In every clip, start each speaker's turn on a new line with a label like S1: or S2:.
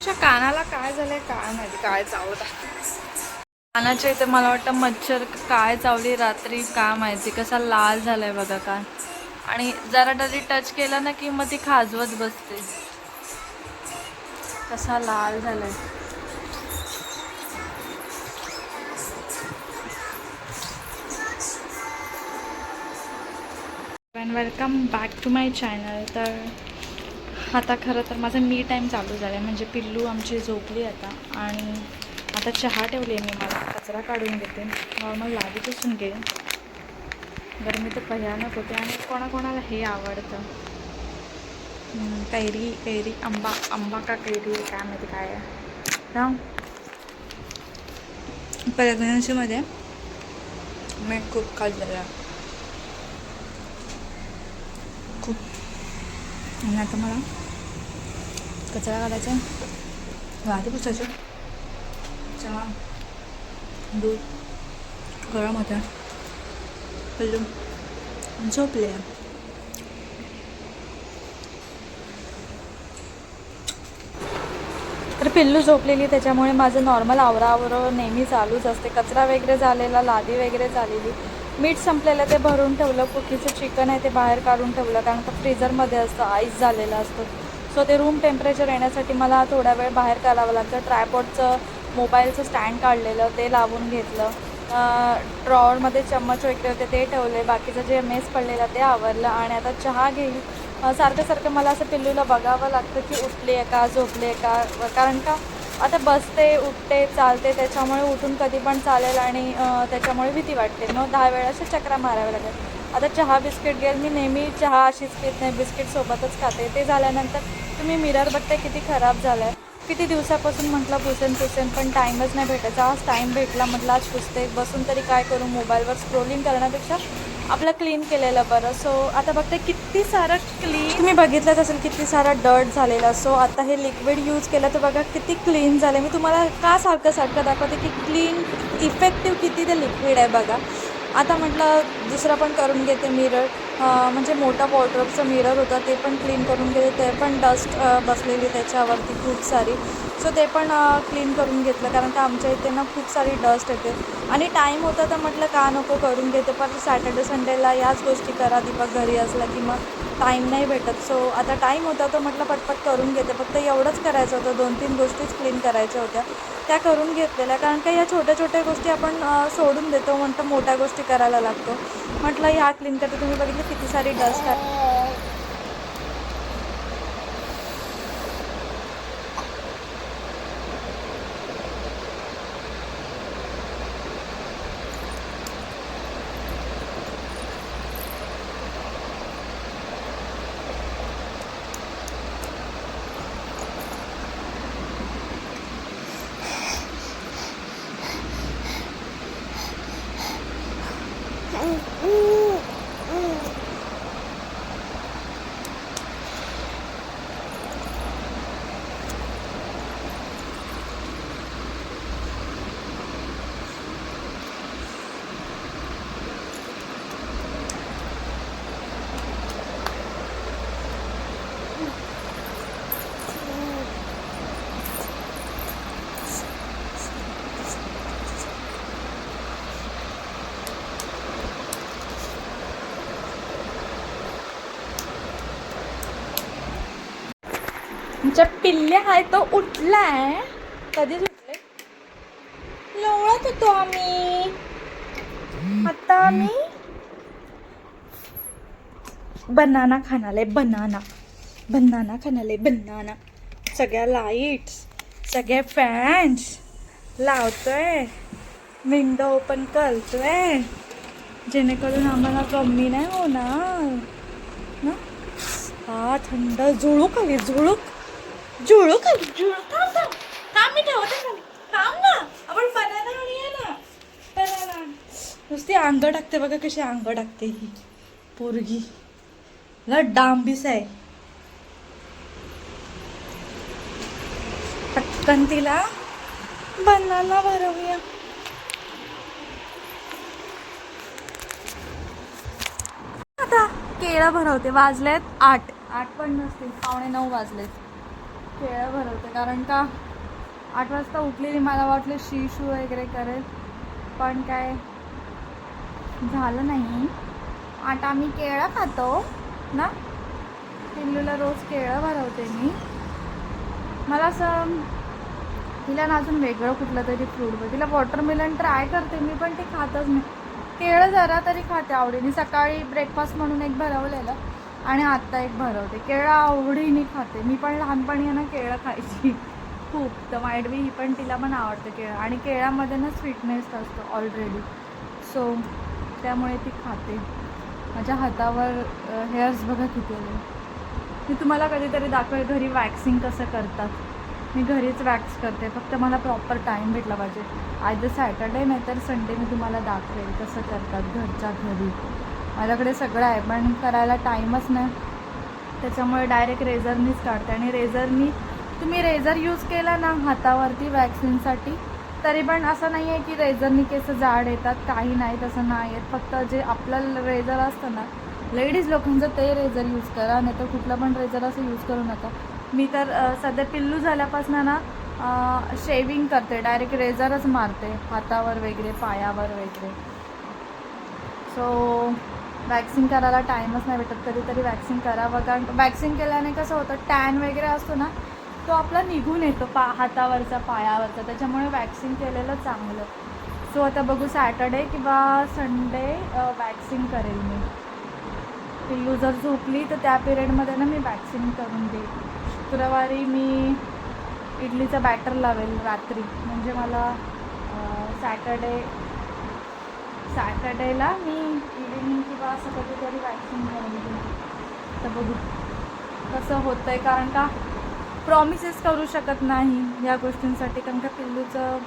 S1: कानाला काय झालंय काय माहिती, काय चावत आहे कानाच्या इथे. मला वाटतं मच्छर काय चावली रात्री, काय माहिती. कसा लाल झालाय बघा कान. आणि जरा तरी टच केला ना की मग ती खाजवत बसते. कसा लाल झालाय. Welcome back to my channel. तर आता खरं तर माझा मी टाईम चालू झाला आहे. म्हणजे पिल्लू आमची झोपली आता. आणि आता चहा ठेवली आहे मी. मला कचरा काढून घेते. नॉर्मल लादी पुसून घे. गरमी तर भयानक होते. आणि कोणाकोणाला हे आवडतं, कैरी कैरी आंबा. आंबा का कैरी काय माहिती काय आहे ना. प्रेग्नन्सीमध्ये मी खूप खाल्लेलं आहे, खूप. आणि आता मला कचरा काढायचा, लादी पुसायचं, चहा दूध गरम होतं. पिल्लू झोपले. तर पिल्लू झोपलेली, त्याच्यामुळे माझं नॉर्मल आवरावरं नेहमी चालूच असते. कचरा वगैरे झालेला, लादी वगैरे झालेली, मीठ संपलेलं ते भरून ठेवलं. कुकीचं चिकन आहे ते बाहेर काढून ठेवलं, कारण का फ्रीझरमध्ये असतं, आईस झालेलं असतं. सो ते रूम टेम्परेचर येण्यासाठी मला थोडा वेळ बाहेर काढावं लागतं. ट्रायपॉडचं मोबाईलचं स्टँड काढलेलं ते लावून घेतलं. ड्रॉवरमध्ये चम्मच वगैरे होते ते ठेवले. बाकीचं जे मेस पडलेलं ते आवरलं. आणि आता चहा घेईल. सारखं सारखं मला असं पिल्लूला बघावं लागतं की उठली आहे का, झोपली आहे का. कारण का आता बसते, उठते, चालते, त्याच्यामुळे उठून कधी पण चालेल. आणि त्याच्यामुळे भीती वाटते. मग 10 वेळा अशा चक्रा माराव्या लागेल. आता चहा बिस्किट घेईल. मी नेहमी चहा अशीच पित नाही, बिस्किटसोबतच खाते. ते झाल्यानंतर तुम्ही मिरर बघताय किती खराब झाला आहे. किती दिवसापासून म्हटलं पुसेन, पण टाईमच नाही भेटायचा. आज टाईम भेटला, म्हटलं आज पुसते. बसून तरी काय करू, मोबाईलवर स्क्रोलिंग करण्यापेक्षा आपलं क्लीन केलेलं बरं. सो आता बघते किती सारं क्लीन, तुम्ही बघितलंच असेल किती सारा डर्ट झालेला. सो आता हे लिक्विड यूज केलं तर बघा किती क्लीन झालं. मी तुम्हाला का सारखं दाखवते की क्लीन इफेक्टिव्ह किती ते लिक्विड आहे बघा. आता म्हटलं दुसरं पण करून घेते. मिरर म्हणजे मोठा वॉर्डरोबचं मिरर होतं ते पण क्लीन करून घेते. ते पण डस्ट बसलेली त्याच्यावरती खूप सारी. सो ते पण क्लीन करून घेतलं, कारण का आमच्या इथे ना खूप सारी डस्ट येते. आणि टाईम होता तर म्हटलं का नको करून घेते. पण सॅटर्डे संडेला याच गोष्टी करा. दीपक घरी असला की मग टाईम नाही भेटत. सो आता टाईम होता तर म्हटलं पटपट करून घेते. फक्त एवढंच करायचं होतं, 2-3 गोष्टीच क्लीन करायच्या होत्या, त्या करून घेतलेल्या. कारण का या छोट्या छोट्या गोष्टी आपण सोडून देतो, म्हणतो मोठ्या गोष्टी करायला लागतो. म्हटलं ह्या क्लीन करते. तुम्ही बघितलं किती सारी डस्ट आहे. आमच्या पिल्ल्या आहे तो उठलाय. कधीच उठले, लोळत होतो आम्ही. आता आम्ही बनाना खाणाले, बनाना खाणाले, बनाना. सगळ्या लाईट्स, सगळे फॅन्स लावतोय, विंडो ओपन करतोय, जेणेकरून आम्हाला कमी नाही होणार ना. हा थंड झुळूक आली, झुळूक थांब मी ठेवते खाली. थांब ना, आपण बनाना आणूया ना. बनाना नुसती अंग टाकते बघा, कशी अंग टाकते ही पोरगी. डांबीस आहे. पटकन तिला बनाना भरवूया. आता केळं भरवते. वाजलेत 8 पण नसतील, 8:45 वाजलेत. केळं भरवते, कारण का 8 वाजता उठलेली, मला वाटलं शी वगैरे करेल, पण काय झालं नाही. आता आम्ही केळं खातो ना, पिल्लूला रोज केळं भरवते मी. मला असं तिला ना अजून वेगळं कुठलं तरी फ्रूट तिला वॉटरमेलन ट्राय करते मी, पण ती खातच नाही. केळं जरा तरी खाते आवडीने. सकाळी ब्रेकफास्ट म्हणून एक भरवलेलं आणि आत्ता एक भरवते. केळं आवडीने खाते. मी पण लहानपणी आहे ना केळं खायची खूप, तर माइट बी ही पण, तिला पण आवडतं केळं. आणि केळ्यामध्ये ना स्वीटनेस असतो ऑलरेडी, सो त्यामुळे ती खाते. माझ्या हातावर हेअर्स बघा किती आले. मी तुम्हाला कधीतरी दाखवेल घरी वॅक्सिंग कसं करतात. मी घरीच वॅक्स करते, फक्त मला प्रॉपर टाईम भेटला पाहिजे. आयदर सॅटर्डे नाही तर संडे मी तुम्हाला दाखवेल कसं करतात घरच्या घरी. माझ्याकडे सगळं आहे पण करायला टाईमच नाही, त्याच्यामुळे डायरेक्ट रेझरनीच काढते. आणि रेझरनी, तुम्ही रेझर यूज केला ना हातावरती वॅक्सिंगसाठी, तरी पण असं नाही आहे की रेझरनी केस जाड येतात, काही नाही, तसं नाही येत. फक्त जे आपलं रेझर असतं ना लेडीज लोकांचं, ते रेझर यूज करा, नाही तर कुठलं पण रेझर असं यूज करू नका. मी तर सध्या पिल्लू झाल्यापासून ना शेविंग करते, डायरेक्ट रेझरच मारते हातावर वगैरे, पायावर वगैरे. सो वॅक्सिंग करायला टाईमच नाही भेटत. कधीतरी वॅक्सिंग करावं, कारण वॅक्सिंग केल्याने कसं होतं, टॅन वगैरे असतो ना तो आपला निघून येतो हातावरचा, पायावरचा, त्याच्यामुळे वॅक्सिंग केलेलं चांगलं. सो आता बघू, सॅटर्डे किंवा संडे वॅक्सिंग करेल मी. पिल्लू जर झोपली तर त्या पिरियडमध्ये ना मी वॅक्सिंग करून देईल. शुक्रवारी मी इडलीचं बॅटर लावेल रात्री, म्हणजे मला सॅटर्डेला मी इव्हिनिंग किंवा असं कधीतरी वॅक्सिंग करून देईल. तर बघू कसं होतं आहे, कारण का प्रॉमिसेस करू शकत नाही या गोष्टींसाठी, कारण का पिल्लूचं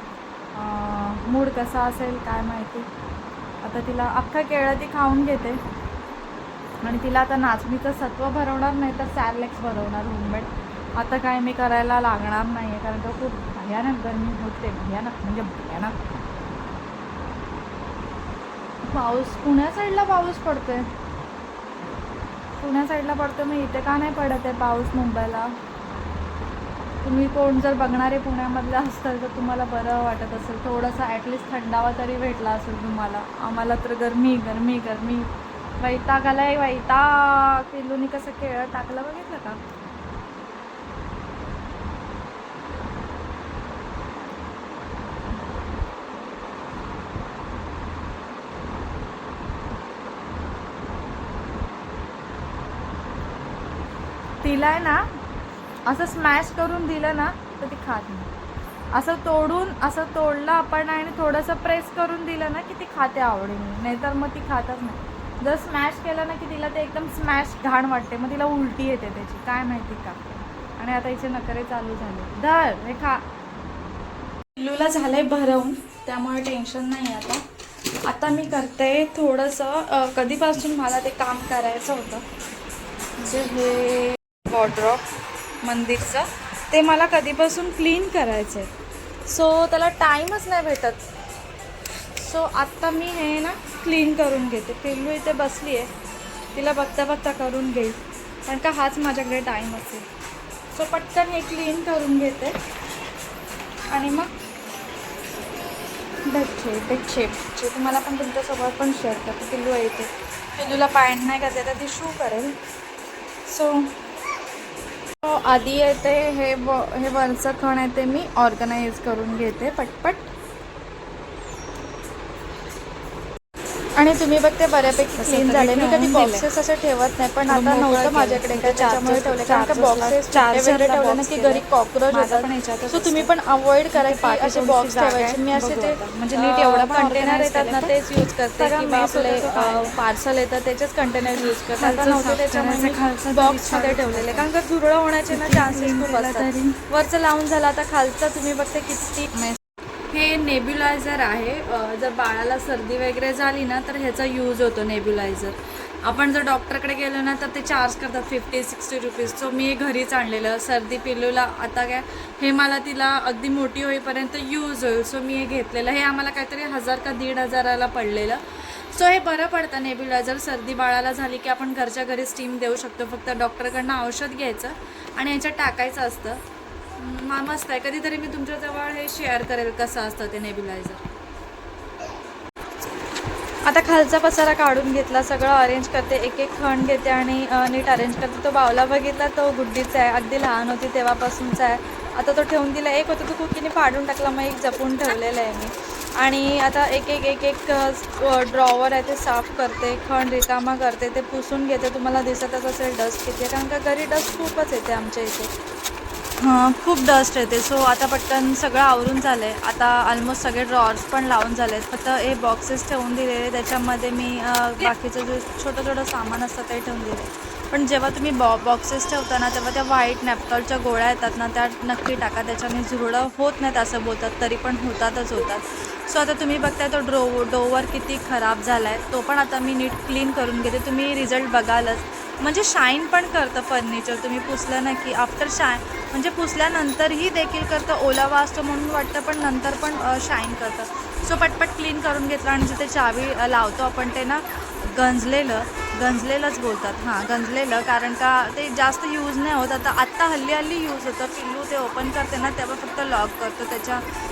S1: मूड कसा असेल काय माहिती. आता तिला अख्खा केळं ती खाऊन घेते, आणि तिला आता नाचणीचं सत्व भरवणार नाही तर सॅरलेक्स भरवणार होममेड. आता काय मी करायला लागणार नाही आहे, कारण का खूप भयानक गरमी होते, भयानक म्हणजे भयानक. पाऊस पुण्या साईडला पाऊस पडतोय, पुण्या साईडला पडतो, मी इथे का नाही पडत आहे पाऊस मुंबईला. तुम्ही कोण जर बघणारे पुण्यामधलं असताल तर तुम्हाला बरं वाटत असेल, थोडंसं ॲटलिस्ट थंडावा तरी भेटला असेल तुम्हाला. आम्हाला तर गरमी गरमी गरमी, वैताग आलाय वैताग. पिल्लूनी कसं केळं टाकलं बघितलं का. तिला आहे ना असं स्मॅश करून दिलं ना तर ती खात नाही. असं तोडून, असं तोडलं आपण आणि थोडंसं प्रेस करून दिलं ना की ती खाते आवडीने, नाहीतर मग ती खातच नाही. जर स्मॅश केलं ना की तिला ते एकदम स्मॅश घाण वाटते, मग तिला उलटी येते त्याची, काय माहिती का. आणि आता हिचे नखरे चालू झाले. धर हे खा. पिल्लूला झालंय भरवून, त्यामुळे टेन्शन नाही आता. आता मी करते थोडंसं, कधीपासून मला ते काम करायचं होतं, म्हणजे हे वॉर्डरोब मंदिरचं, ते मला कधीपासून क्लीन करायचं आहे. सो त्याला टाईमच नाही भेटत. सो आत्ता मी हे ना क्लीन करून घेते. पिल्लू इथे बसली आहे, तिला बघता बघता करून घेईल, कारण का हाच माझ्याकडे टाईम असेल. सो पटकन हे क्लीन करून घेते आणि मग बेडशेप तुम्हाला पण तुमच्यासोबत पण शेअर करते. पिल्लू येते, पिल्लूला पॅन्ट नाही करते तर ती शू करेल. सो आधी येते हे वरचं खण आहे ते मी ऑर्गनाइज करून घेते पटपट. आणि तुम्ही बघते बऱ्यापैकी क्लीन झाले. मी कधी बॉक्सेस असे ठेवत नाही, पण आता नव्हतं माझ्याकडे काय, त्याच्यामुळे ठेवले. कारण का बॉक्सेस वगैरे ठेवले ना की घरी कॉक्रोच होतात. सो तुम्ही पण अवॉइड करा की असे बॉक्स ठेवायचे. मी असे ते म्हणजे नीट एवढं कंटेनर येतात ना तेच यूज करते, किंवा आपले पार्सल येतात त्याचेच कंटेनर यूज करते. आता नव्हते त्याच्यामुळे बॉक्समध्ये ठेवलेले, कारण का झुरळ होण्याचे ना चान्सेस खूप असतात. वरचं लावून झालं, आता खालचं तुम्ही बघते किती. हे नेब्युलायझर आहे, जर बाळाला सर्दी वगैरे झाली ना तर ह्याचा यूज होतो नेब्युलायझर. आपण जर डॉक्टरकडे गेलो ना तर ते चार्ज करतात 50-60 रुपीज. सो मी हे घरीच आणलेलं. सर्दी पिल्लूला आता काय हे मला तिला अगदी मोठी होईपर्यंत यूज होईल, सो मी हे घेतलेलं. हे आम्हाला काहीतरी 1000 का 1500ला पडलेलं. सो हे बरं पडतं नेब्युलायझर. सर्दी बाळाला झाली की आपण घरच्या घरी स्टीम देऊ शकतो. फक्त डॉक्टरकडनं औषध घ्यायचं आणि ह्याच्यात टाकायचं असतं. मस्त आहे. कधीतरी मी तुमच्याजवळ हे शेअर करेल कसं असतं ते नेब्युलायझर. आता खालचा पसारा काढून घेतला, सगळं अरेंज करते, एक एक खण घेते आणि नीट अरेंज करते. तो बावला बघितला, तो गुड्डीचा आहे, अगदी लहान होती तेव्हापासूनचा आहे. आता तो ठेवून दिला. एक होतं तो कुकीने फाडून टाकला, मग एक जपून ठेवलेलं आहे मी. आणि आता एक एक ड्रॉवर आहे ते साफ करते, खण रिकामा करते, ते पुसून घेते. तुम्हाला दिसतच असेल डस्ट किती आहे, कारण का घरी डस्ट खूपच येते आमच्या इथे. हां, खूप डस्ट येते. सो आता पटकन सगळं आवरून झालं आहे. आता ऑलमोस्ट सगळे ड्रॉवर्स पण लावून झाले आहेत. फक्त हे बॉक्सेस ठेवून दिलेले, त्याच्यामध्ये मी बाकीचं जे छोटं सामान असतं ते ठेवून दिले. पण जेव्हा तुम्ही बॉक्सेस ठेवता ना, तेव्हा त्या व्हाईट नॅपटॉलच्या गोळ्या येतात ना, त्या नक्की टाका. त्याच्याने झुरडं होत नाहीत असं बोलतात, तरी पण होतातच होतात. सो आता तुम्ही बघताय तो डोवर किती खराब झाला आहे. तो पण आता मी नीट क्लीन करून घेते. तुम्ही रिझल्ट बघालच. म्हणजे शाईन पण करतं फर्निचर. तुम्ही पुसलं ना की आफ्टर म्हणजे पुसल्यानंतरही देखील करतं. ओलावा असतो म्हणून वाटतं, पण नंतर पण शाईन करतं. सो पटपट क्लीन करून घेतलं. आणि जिथे चावी लावतो आपण ते ना गंजलेलंच बोलतात. हां, गंजलेलं, कारण का ते जास्त यूज नाही होत. आत्ता हल्ली यूज होतं. पिल्लू ते ओपन करते ना तेव्हा फक्त लॉक करतो,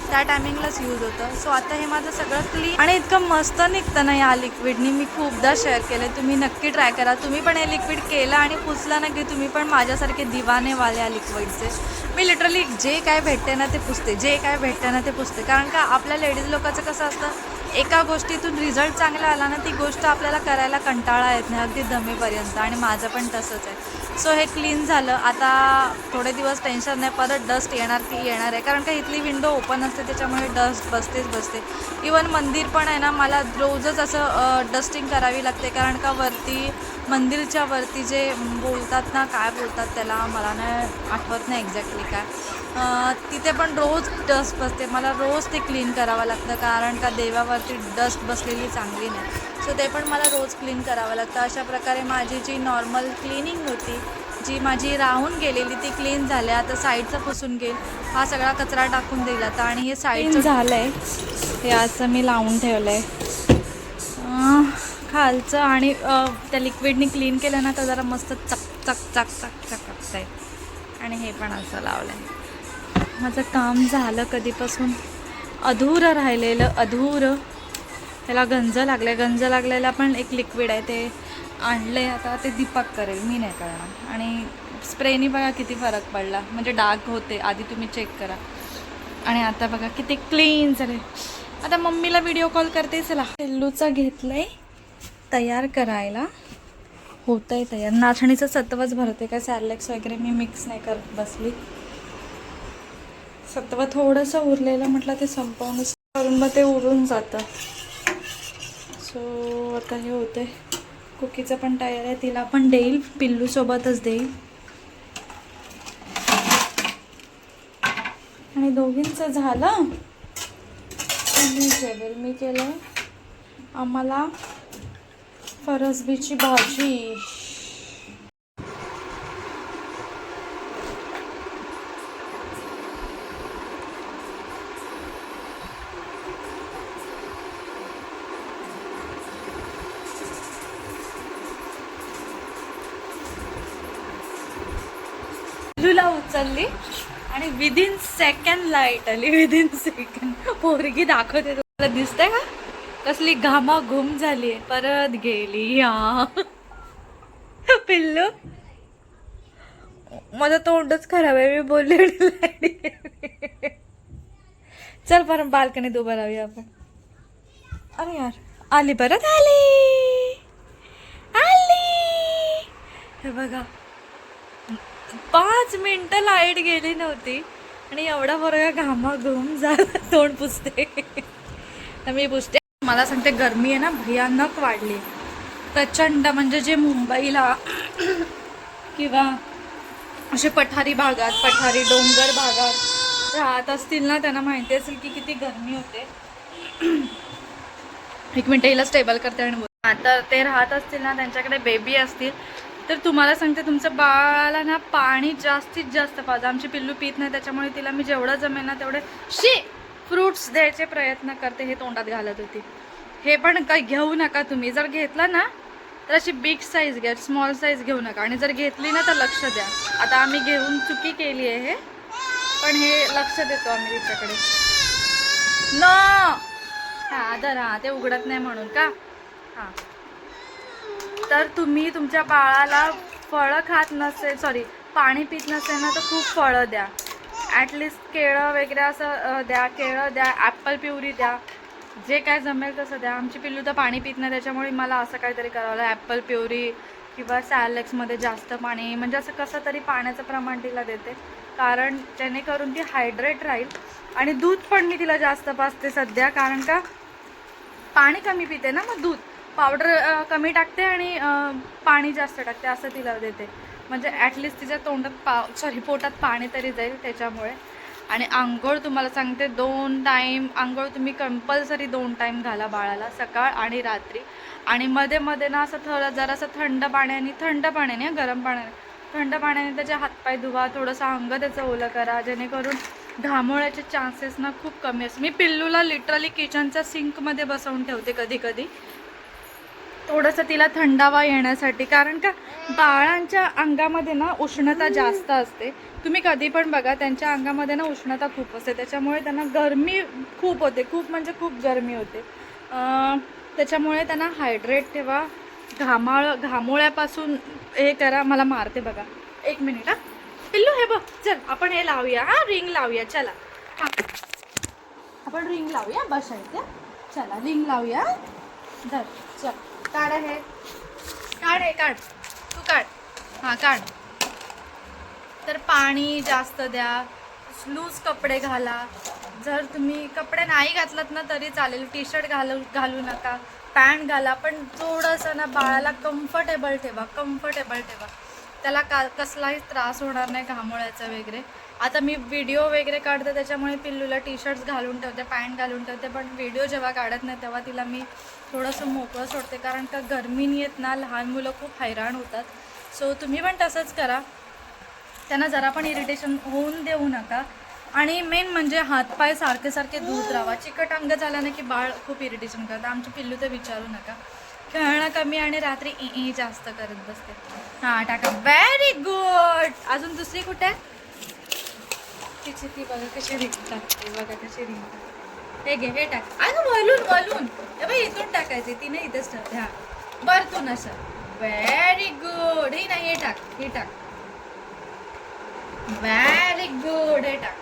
S1: त्या टायमिंगलाच यूज होतं. सो आता हे माझं सगळं क्लीन आणि इतकं मस्त निघतं ना या लिक्विडनी. मी खूपदा शेअर केलं, तुम्ही नक्की ट्राय करा. तुम्ही पण हे लिक्विड केलं आणि पुसलं ना की तुम्ही पण माझ्यासारखे दिवानेवाले या लिक्विडचे. मी लिटरली जे काय भेटते ना ते पुसते, कारण का आपल्या लेडीज लोकांचं कसं असतं, एका गोष्टीतून रिझल्ट चांगला आला ना, ती गोष्ट आपल्याला करायला कंटाळा येत नाही, अगदी दमेपर्यंत. आणि माझं पण तसंच आहे. सो हे क्लीन झालं. आता थोडे दिवस टेन्शन नाही, परत डस्ट येणार आहे, कारण का इथली विंडो ओपन असते, त्याच्यामुळे डस्ट बसते. इवन मंदिर पण आहे ना, मला रोजच असं डस्टिंग करावी लागते, कारण का मंदिरच्या वरती जे बोलतात ना, काय बोलतात त्याला, मला नाही आठवत नाही एक्झॅक्टली काय, तिथे पण रोज डस्ट बसते. मला रोज ते क्लीन करावं लागतं, कारण का देवावरती डस्ट बसलेली चांगली नाही. सो ते पण मला रोज क्लीन करावं लागतं. अशा प्रकारे माझी जी नॉर्मल क्लिनिंग होती, जी माझी राहून गेलेली, ती क्लीन झाली. आता साईडचं पुसून घेईल, हा सगळा कचरा टाकून देईल आता. आणि हे साईडचं झालं आहे, हे असं मी लावून ठेवलं आहे खालचं. आणि त्या लिक्विडनी क्लीन केलं ना तर जरा मस्त चकचकत आहे. आणि हे पण असं लावलं आहे. माझं काम झालं कधीपासून, अधूरं राहिलेलं. त्याला गंज लागलेला पण एक लिक्विड आहे, ते आणले. आता ते दीपक करेल, मी नाही करणार. आणि स्प्रेनी बघा किती फरक पडला, म्हणजे डाग होते आधी, तुम्ही चेक करा. आणि आता बघा किती क्लीन झाले. आता मम्मीला व्हिडिओ कॉल करते. चला, पिल्लूचा घेतलंय तयार करायला, होतंय तयार. नाचणीचं सत्वच भरते, काय सॅरलॅक्स वगैरे मी मिक्स नाही करत बसली. सत्व थोडंसं उरलेलं, म्हटलं ते संपवून करून मग ते उरून जातं. सो आता हे होते. कुकीचं पण तयार आहे, तिला पण देईल, पिल्लूसोबतच देईल. आणि दोघींचं झालं. मी जेवेल, मी केलं आम्हाला फरसबीची भाजी. पिल्लूला उचलली आणि विदिन सेकंड लाईट आली. पोरगी दाखवते, तुला दिसतंय का कसली घामाघूम झाली आहे. परत गेली या पिल्लू. माझं तोंडच खराब आहे, मी बोलले चल परत बाल्कनीत उभं राहूया आपण. अरे यार, आली, परत आली. हे बघा, 5 मिनिटं लाईट गेली नव्हती आणि एवढा बरोबर घामाघूम झाला. तोंड पुसते तर मी पुसते. मला सांगते, गरमी आहे ना भयानक वाढली, प्रचंड. म्हणजे जे मुंबईला किंवा असे पठारी डोंगर भागात राहत असतील ना, त्यांना माहिती असेल की किती गरमी होते. 1 मिनिट हिला स्टेबल करते आणि आता ते राहत असतील ना, त्यांच्याकडे बेबी असतील, तर तुम्हाला सांगते, तुमचं बाळाला ना पाणी जास्तीत जास्त पाहिजे. आमची पिल्लू पित नाही, त्याच्यामुळे तिला मी जेवढं जमेल ना तेवढे फ्रूट्स द्यायचे प्रयत्न करते. हे तोंडात घालत होती. हे पण काही घेऊ नका तुम्ही. जर घेतलं ना तर अशी बिग साईज घ्या, स्मॉल साईज घेऊ नका. आणि जर घेतली ना तर लक्ष द्या. आता आम्ही घेऊन चुकी केली आहे. हे पण हे लक्ष देतो आम्ही तिच्याकडे. न हा धर, हा ते उघडत नाही म्हणून का. हां, तर तुम्ही तुमच्या बाळाला फळं खात नसेल, सॉरी पाणी पित नसेल ना, तर खूप फळं द्या. ॲटलिस्ट केळं वगैरे असं द्या, केळं द्या, ॲपल प्युरी द्या, जे काय जमेल तसं द्या. आमची पिल्लू तर पाणी पित नाही, त्याच्यामुळे मला असं काहीतरी करावं लागलं. ॲपल प्युरी किंवा सॅलेक्समध्ये जास्त पाणी, म्हणजे असं कसं तरी पाण्याचं प्रमाण तिला देते, कारण जेणेकरून ती हायड्रेट राहील. आणि दूध पण मी तिला जास्त पाजते सध्या, कारण का पाणी कमी पिते ना, मग दूध पावडर कमी टाकते आणि पाणी जास्त टाकते, असं तिला देते. म्हणजे ॲटलिस्ट तिच्या तोंडात पोटात पाणी तरी जाईल त्याच्यामुळे. आणि आंघोळ तुम्हाला सांगते 2 टाईम आंघोळ तुम्ही कंपल्सरी 2 टाईम घाला बाळाला, सकाळ आणि रात्री. आणि मध्ये मध्ये ना असं जरासं थंड पाण्याने गरम पाण्याने, थंड पाण्याने त्याचे हातपाय धुवा, थोडंसं अंग त्याचं ओलं करा, जेणेकरून घामोळ्याचे चान्सेस ना खूप कमी असतात. मी पिल्लूला लिटरली किचनच्या सिंकमध्ये बसवून ठेवते कधी कधी, थोडंसं तिला थंडावा येण्यासाठी. कारण का बाळांच्या अंगामध्ये ना उष्णता जास्त असते. तुम्ही कधी पण बघा, त्यांच्या अंगामध्ये ना उष्णता खूप असते, त्याच्यामुळे त्यांना गरमी खूप होते, खूप म्हणजे खूप गरमी होते. त्याच्यामुळे त्यांना हायड्रेट ठेवा, घामोळ्यापासून हे करा. मला मारते बघा, 1 मिनिट. पिल्लू हे बघ, चल आपण हे लावूया, हा रिंग लावूया, चला. हां, आपण रिंग लावूया, बसायचं, चला रिंग लावूया. धर, चल काढ, हे काढ, हे काढ, तू काढ, हां काढ. तर पाणी जास्त द्या, लूज कपडे घाला. जर तुम्ही कपडे नाही घातलात ना तरी चालेल, टी शर्ट घालू नका, पॅन्ट घाला, पण थोडंसं ना बाळाला कम्फर्टेबल ठेवा. त्याला कसलाही त्रास होणार नाही घामोळ्याचा वगैरे. आता मी व्हिडिओ वगैरे काढते, त्याच्यामुळे पिल्लूला टी शर्ट्स घालून ठेवते, पॅन्ट घालून ठेवते, पण व्हिडिओ जेव्हा काढत नाही तेव्हा तिला मी थोडंसं मोकळं सोडते, कारण का गरमीने येत ना लहान मुलं खूप हैराण होतात. सो तुम्ही पण तसंच करा, त्यांना जरा पण इरिटेशन होऊन देऊ नका. आणि मेन म्हणजे हातपाय सारखे धुत राहा. चिकट अंग झाला ना की बाळ खूप इरिटेशन करतं. आमची पिल्लू तर विचारू नका, खेळणं कमी आणि रात्री ई जास्त करत बसते. हां टाका, व्हेरी गुड. अजून दुसरी कुठे आहे तिची, ती बघा कशी रिंग टाकते, बघा कशी रिंग टाकते. हे घे, हे टाक. अगं वलून हे बाई इथून टाकायचे, ती नाही इथंच ठेवते. हां बरतून असं, व्हेरी गुड. हे नाही, हे टाक, व्हेरी गुड. हे टाक,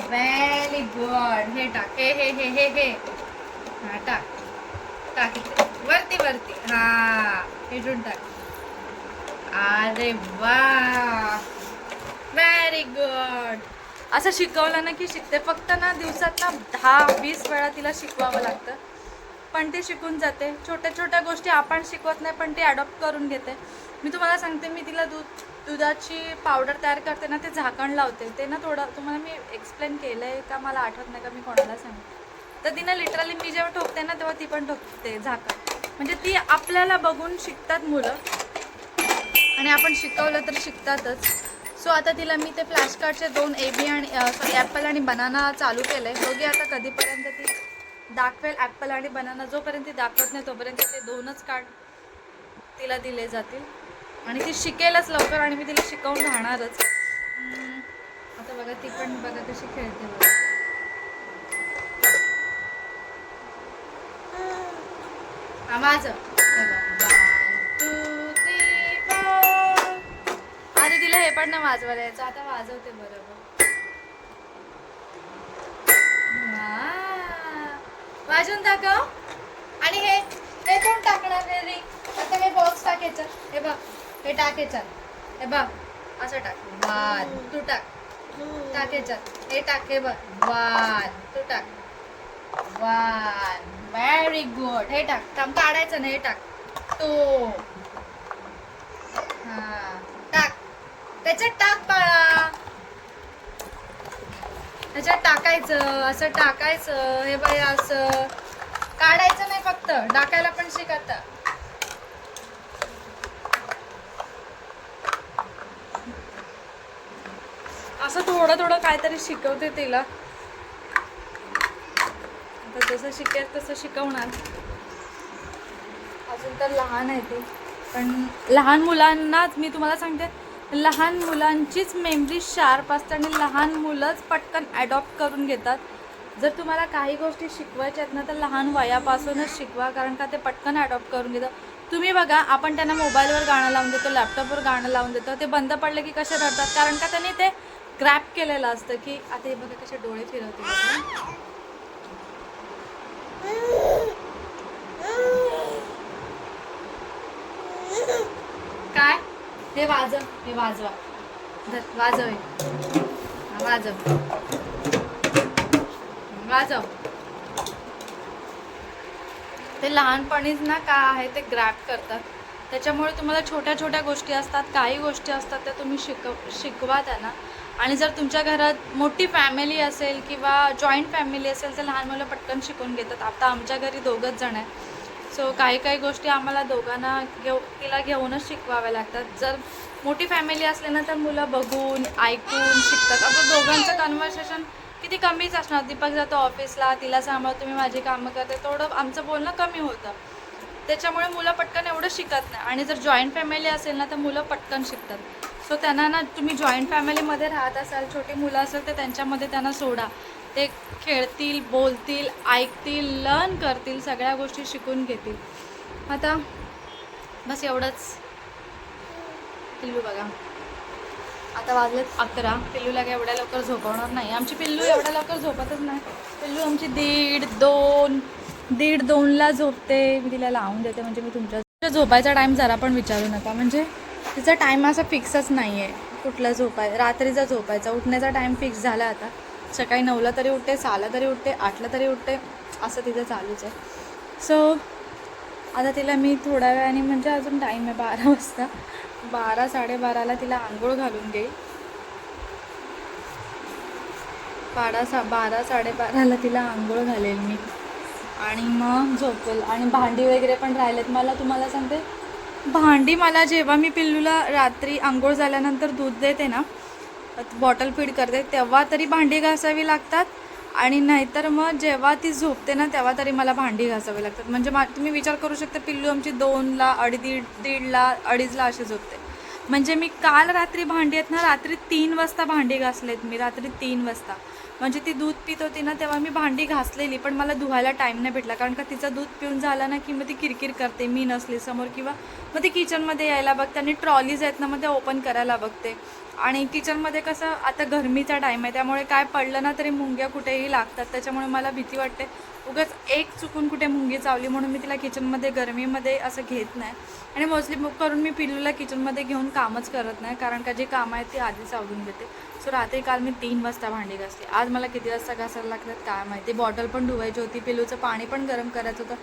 S1: व्हेरी गुड. हे टाक, हे हां टाक इथे, वरती हां इथून टाक. अरे वा, व्हेरी गुड. असं शिकवलं ना की शिकते. फक्त ना दिवसात ना 10-20 वेळा तिला शिकवावं लागतं, पण ते शिकून जाते. छोट्या गोष्टी आपण शिकवत नाही, पण ती अडॉप्ट करून घेते. मी तुम्हाला सांगते, मी तिला दुधाची पावडर तयार करते ना, ते झाकण लावते. ते ना थोडं तुम्हाला मी एक्सप्लेन केलं आहे का मला आठवत नाही का मी कोणाला सांगते. तर तिनं लिटरली मी जेव्हा ठोकते ना तेव्हा ती पण ठोकते झाकण. म्हणजे ती आपल्याला बघून शिकतात मुलं, आणि आपण शिकवलं तर शिकतातच. सो आता तिला मी ते फ्लॅश कार्डचे 2 AB आणि ॲपल आणि बनाना चालू केलं आहे. बघूया आता कधीपर्यंत ती दाखवेल ॲपल आणि बनाना. जोपर्यंत ती दाखवत नाही तोपर्यंत ते 2च कार्ड तिला दिले जातील, आणि ती शिकेलच लवकर, आणि मी तिला शिकवून राहणारच. आता बघा, ती पण बघा कशी खेळते बघा. हा माझं, 1 2 3 4. आधी तिला हे पण नाही वाजवायला यायचं, आता वाजवते बरोबर. वाजवून दाखव. आणि हे कोण टाकणार हे रिंग? आता हे बॉक्स टाकायचं, हे बघ, हे टाकायचं, हे बघ असं टाक. 1 तू टाकायचं, हे टाक, हे बघ 1 तू टाक, 1 व्हेरी गुड. हे टाक, थांब काढायचं नाही, हे टाक 2. हां टाक, त्याच्यात टाक बाळा, त्याच्यात टाकायचं, असं टाकायचं. हे बाई असं काढायचं नाही, फक्त टाकायला पण शिकत. असं थोडं काहीतरी शिकवते तिला. आता जसं शिकेल तसं शिकवणार. अजून तर लहान आहे ती, पण लहान मुलांनाच मी तुम्हाला सांगते, लहान मुलांचीच मेमरी शार्प असते आणि लहान मुलंच पटकन ॲडॉप्ट करून घेतात. जर तुम्हाला काही गोष्टी शिकवायच्या आहेत ना तर लहान वयापासूनच शिकवा, कारण का ते पटकन ॲडॉप्ट करून घेतात. तुम्ही बघा, आपण त्यांना मोबाईलवर गाणं लावून देतो, लॅपटॉपवर गाणं लावून देतो, ते बंद पडलं की कसे रडतात, कारण का त्यांनी ते ग्रॅप केलेलं असतं की आता हे बघा कसे डोळे फिरवते. काय हे वाजव, हे वाजवा, वाजव, वाजव, वाजव. ते लहानपणीच ना का आहे ते ग्रॅप करतात. त्याच्यामुळे तुम्हाला छोट्या छोट्या गोष्टी असतात, काही गोष्टी असतात त्या तुम्ही शिकवा त्यांना. आणि जर तुमच्या घरात मोठी फॅमिली असेल किंवा जॉईंट फॅमिली असेल तर लहान मुलं पटकन शिकून घेतात. आता आमच्या घरी 2घंच जण आहे, सो काही काही गोष्टी आम्हाला दोघांना तिला घेऊनच शिकवाव्या लागतात. जर मोठी फॅमिली असली ना तर मुलं बघून ऐकून शिकतात. आता दोघांचं कन्व्हर्सेशन किती कमीच असणार. दीपक जातो ऑफिसला, तिला सांभाळतो, मी माझी कामं करते, थोडं आमचं बोलणं कमी होतं. त्याच्यामुळे मुलं पटकन एवढं शिकत नाही. आणि जर जॉईंट फॅमिली असेल ना तर मुलं पटकन शिकतात. सो त्यांना ना, तुम्ही जॉईंट फॅमिलीमध्ये राहत असाल, छोटी मुलं असेल तर त्यांच्यामध्ये त्यांना सोडा. ते खेळतील, बोलतील, ऐकतील, लर्न करतील, सगळ्या गोष्टी शिकून घेतील. आता बस एवढंच. पिल्लू बघा, आता वाजलेत 11. पिल्लूला काय एवढ्या लवकर झोपवणार नाही. आमची पिल्लू एवढ्या लवकर झोपतच नाही. पिल्लू आमची 1:30-2:30ला झोपते. मी तिला लावून देते. म्हणजे मी तुमच्या झोपायचा टाईम जरा पण विचारू नका. म्हणजे तिचा टाईम असा फिक्सच नाही आहे. कुठला रात्रीचा झोपायचा, उठण्याचा टाईम फिक्स झाला. आता सकाळी 9ला तरी उठते, 6ला तरी उठते, 8ला तरी उठते, असं तिचं चालूच आहे. सो आता तिला मी थोड्या वेळाने, म्हणजे अजून टाईम आहे 12 वाजता, 12-12:30ला तिला आंघोळ घालून घेईल. 12-12:30ला तिला आंघोळ घालेल मी आणि मग झोपेल. आणि भांडी वगैरे पण राहिलेत. मला तुम्हाला सांगते, भांडी मला जेव्हा मी पिल्लूला रात्री आंघोळ झाल्यानंतर दूध देते ना, बॉटल फीड करते, तेव्हा तरी भांडी घासावी लागतात. आणि नाहीतर मग जेव्हा ती झोपते ना तेव्हा तरी मला भांडी घासावी लागतात. म्हणजे तुम्ही विचार करू शकता, पिल्लू आमची 2ला, 1:30ला, 2:30ला अशी झोपते. म्हणजे मी काल रात्री भांडी आहेत ना, रात्री 3 वाजता भांडी घासलेत मी, रात्री 3 वाजता. म्हणजे ती दूध पित होती ना तेव्हा मी भांडी घासलेली, पण मला धुवायला टाईम नाही भेटला. कारण का तिचं दूध पिऊन झालं ना की मग ती किरकिर करते, मी नसली समोर, किंवा मग ती किचनमध्ये यायला बघते. आणि ट्रॉलीज आहेत ना, मग ते ओपन करायला बघते. आणि किचनमध्ये कसं आता गरमीचा टाईम आहे, त्यामुळे काय पडलं ना तरी मुंग्या कुठेही लागतात. त्याच्यामुळे मला भीती वाटते उगाच एक चुकून कुठे मुंगी चावली, म्हणून मी तिला किचनमध्ये गरमीमध्ये असं घेत नाही. आणि मोस्टली करून मी पिल्लूला किचनमध्ये घेऊन कामच करत नाही, कारण का जे कामं आहेत ती आधीच आवडून घेते. सो रात्री काल मी 3 वाजता भांडी घासली. आज मला किती वाजता घासायला लागतात काय माहिती. बॉटल पण धुवायची होती, पिल्लूचं पाणी पण गरम करायचं होतं.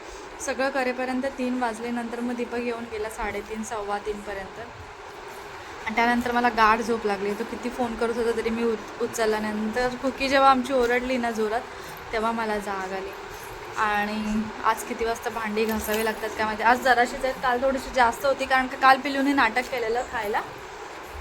S1: सगळं करेपर्यंत 3 वाजले. नंतर मग दीपक येऊन गेला 3:30-3:15. आणि त्यानंतर मला गाढ झोप लागली. तो किती फोन करत होता तरी मी उचलला. नंतर कुकी जेव्हा आमची ओरडली ना जोरात, तेव्हा मला जाग आली. आणि आज किती वाजता भांडी घासावी लागतात काय माहिती. आज जराशीच आहेत, काल थोडीशी जास्त होती, कारण का काल पिल्लूने नाटक केलेलं खायला.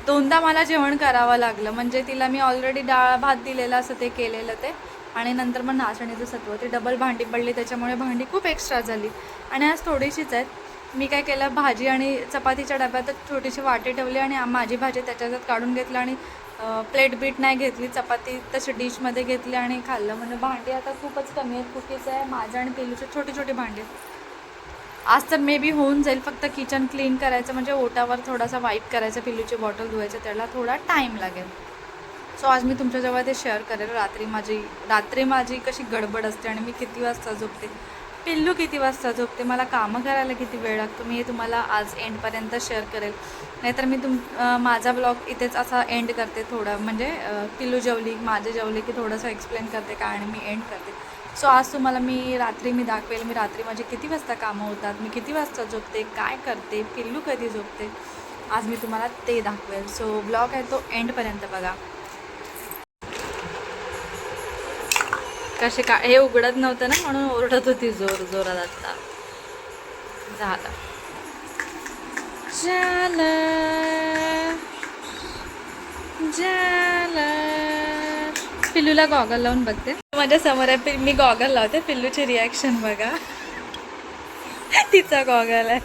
S1: 2दा मला जेवण करावं लागलं. म्हणजे तिला मी ऑलरेडी डाळ भात दिलेलं असं ते केलेलं ते, आणि नंतर मग नाचणीचं सत्व, ती डबल भांडी पडली, त्याच्यामुळे भांडी खूप एक्स्ट्रा झाली. आणि आज थोडीशीच आहेत. मी काय केलं, भाजी आणि चपातीच्या डब्यात छोटीशी वाटी ठेवली आणि माझी भाजी त्याच्यात काढून घेतलं. आणि प्लेट बीट नाही घेतली, चपाती तशी डिशमध्ये घेतली आणि खाल्लं. म्हणजे भांडी आता खूपच कमी आहेत. कुकीचं आहे, माझं आणि पिल्लूचे छोटी छोटी भांडी आहेत. आज तर मे बी होऊन जाईल. फक्त किचन क्लीन करायचं, म्हणजे ओटावर थोडासा वाईप करायचं, पिल्लूची बॉटल धुवायचं, त्याला थोडा टाईम लागेल. सो आज मी तुमच्याजवळ ते शेअर करेल. रात्री माझी कशी गडबड असते आणि मी किती वाजता झोपते, पिल्लू किती वाजता झोपते, मला कामं करायला किती वेळ लागतो, मी हे तुम्हाला आज एंडपर्यंत शेअर करेल. नाहीतर मी माझा ब्लॉग इथेच असा एंड करते थोडं. म्हणजे पिल्लू जेवली, माझे जेवले की थोडंसं एक्सप्लेन करते काय आणि मी एंड करते. सो आज तुम्हाला रात्री मी दाखवेल, मी रात्री माझे किती वाजता कामं होतात, मी किती वाजता झोपते, काय करते, पिल्लू कधी झोपते, आज मी तुम्हाला ते दाखवेल. सो ब्लॉग आहे तो एंडपर्यंत बघा. कसे हे उघडत नव्हतं ना, म्हणून ओरडत होती जोर जोरात. आता झालं. पिल्लूला गॉगल लावून बघते. माझ्या समोर आहे, मी गॉगल लावते, पिल्लूची रिॲक्शन बघा. तिचा गॉगल आहे.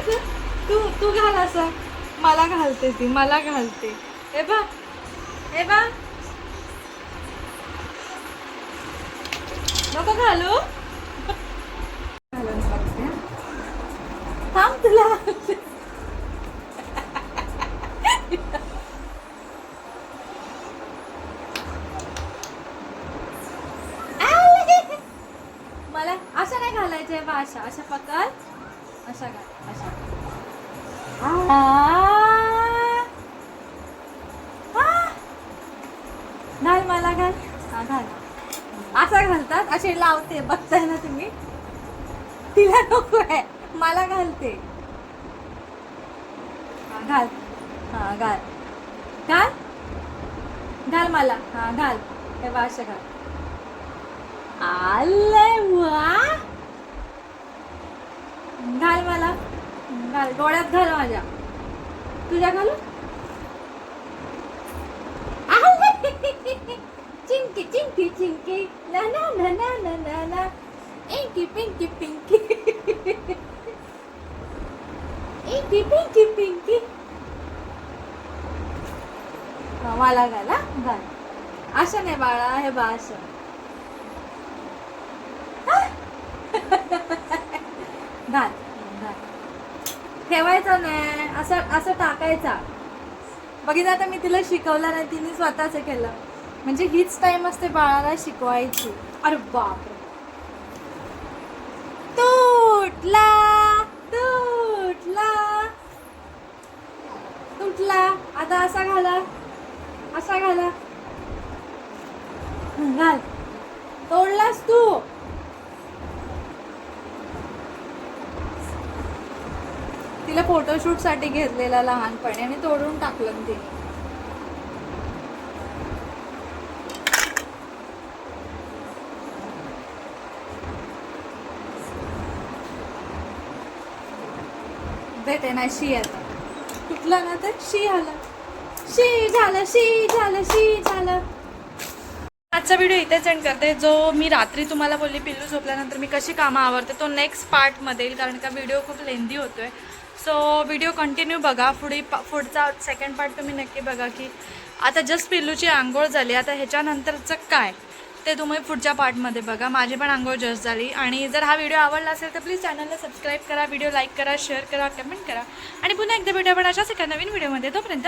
S1: तू तू घाल असं. मला घालते ती, मला घालते. हे बा, हे बा, नको घालू. घालून बघते. थांब तुला. मला अशा नाही घालायचे बा, अशा अशा पकड, अशा घाल, अशा. घाल, मला घाल. हा घाल. असा घालतात, असे लावते, बघताय ना तुम्ही. तिला नको आहे, मला घालते. हा घाल, हा घाल, घाल, घाल मला. हा घाल, हे बा अशा घाल. आले वा. घाल मला, घाल डोळ्यात घाल माझ्या. तुझ्या घालू. चिंकी चिंकी चिंकी ना ना ना ना ना ना ना. Inky pinky pinky. Inky pinky pinky. मला घाल, हा घाल. असं नाही बाळा, हे बा असं. घाल, घाल. ठेवायचं नाही, असं असं टाकायचा. बघितलं, आता मी तिला शिकवलं नाही, तिने स्वतःच केलं. म्हणजे हीच टाइम असते बाळाला शिकवायची. अरे बापरे. तुटला, तुटला, तुटला. आता असा घाला, असा घाला. घाल. तोडलास तू. तिला फोटोशूट साठी घेतलेला लहानपणी आणि तोडून टाकलं तिने. भेटे ना शी. आता कुठलं ना तर शी आलं, शी झालं, शी झालं, शी झालं. आजचा व्हिडिओ इथेच एंड करते. जो मी रात्री तुम्हाला बोलली पिल्लू झोपल्यानंतर मी कशी कामं आवरते, तो नेक्स्ट पार्टमध्ये येईल, कारण का व्हिडिओ खूप लेंदी होतोय. सो व्हिडिओ कंटिन्यू बघा. पुढचा सेकंड पार्ट तुम्ही नक्की बघा. की आता जस्ट पिल्लूची आंघोळ झाली, आता ह्याच्यानंतरचं काय ते तुम्ही पुढच्या पार्टमध्ये बघा. माझी पण आंघोळ जस्ट झाली. आणि जर हा व्हिडिओ आवडला असेल तर प्लीज चॅनलला सबस्क्राईब करा, व्हिडिओ लाईक करा, शेअर करा, कमेंट करा. आणि पुन्हा एकदा भेटूया आपण अशाच एका नवीन व्हिडिओमध्ये. तोपर्यंत